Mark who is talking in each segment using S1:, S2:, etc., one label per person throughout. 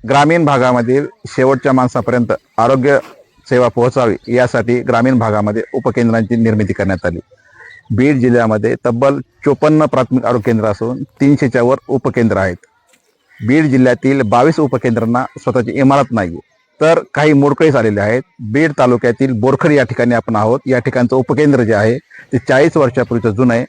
S1: ग्रामीण भागामधील शेवटच्या माणसापर्यंत आरोग्य सेवा पोहोचावी यासाठी ग्रामीण भागामध्ये उपकेंद्रांची निर्मिती करण्यात आली। बीड जिल्ह्यामध्ये तब्बल 54 प्राथमिक आरोग्य केंद्र असून 300च्या वर उपकेंद्र आहेत। बीड जिल्ह्यातील 22 उपकेंद्रांना स्वतःची इमारत नाही, तर काही मोडकळीस आलेले आहेत। बीड तालुक्यातील बोरखड या ठिकाणी आपण आहोत। या ठिकाणचं उपकेंद्र जे आहे ते 40 वर्षापूर्वीचं जुनं आहे।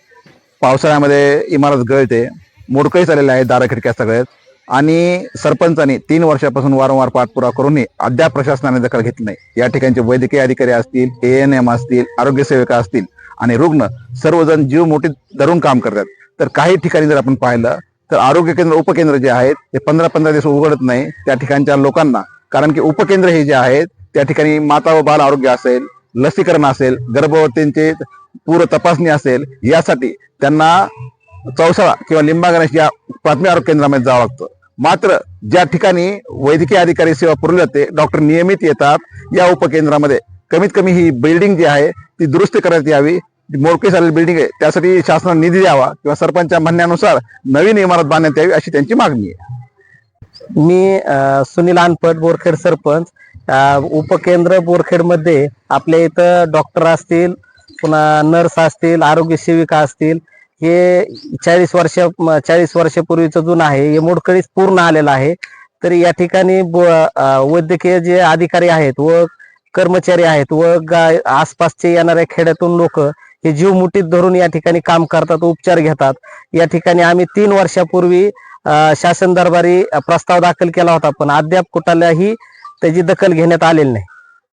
S1: पावसाळ्यामध्ये इमारत गळते, मोडकळीस आलेले आहेत, दारा खिडक्या सगळ्यात, आणि सरपंचांनी 3 वर्षापासून वारंवार पाठपुरावा करूनही अद्याप प्रशासनाने दखल घेतली नाही। या ठिकाणचे वैद्यकीय अधिकारी असतील, ANM असतील, आरोग्य सेविका असतील आणि रुग्ण सर्वजण जीव मोठी धरून काम करतात। तर काही ठिकाणी जर आपण पाहिलं तर आरोग्य केंद्र उपकेंद्र जे आहेत ते 15-15 दिवस उघडत नाही त्या ठिकाणच्या लोकांना, कारण की उपकेंद्र हे जे आहेत त्या ठिकाणी माता व बाल आरोग्य असेल, लसीकरण असेल, गर्भवतींचे पूर्व तपासणी असेल, यासाठी त्यांना चौसाळा किंवा लिंबागणेश या प्राथमिक आरोग्य केंद्रामध्ये जावं लागतं। मात्र ज्या ठिकाणी वैद्यकीय अधिकारी सेवा पुरवली जाते, डॉक्टर नियमित येतात, या उपकेंद्रामध्ये कमीत कमी ही बिल्डिंग जी आहे ती दुरुस्ती करण्यात यावी। मोडकळीस झालेली बिल्डिंग आहे त्यासाठी शासनाने निधी द्यावा किंवा सरपंचा म्हणण्यानुसार नवीन इमारत बांधण्यात यावी अशी त्यांची मागणी आहे।
S2: मी सुनील अनपट, बोरखेड सरपंच। उपकेंद्र बोरखेडमध्ये आपल्या इथं डॉक्टर असतील, पुन्हा नर्स असतील, आरोग्य सेविका असतील, हे 40 वर्षापूर्वीचं जुनं आहे। हे मोडकळीस पूर्ण आलेलं आहे। तर या ठिकाणी वैद्यकीय जे अधिकारी आहेत व कर्मचारी आहेत व आसपासचे येणाऱ्या खेड्यातून लोक हे जीव मुठीत धरून या ठिकाणी काम करतात, उपचार घेतात। या ठिकाणी आम्ही 3 वर्षापूर्वी शासन दरबारी प्रस्ताव दाखल केला होता, पण अद्याप कुठल्याही त्याची दखल घेण्यात आलेली नाही।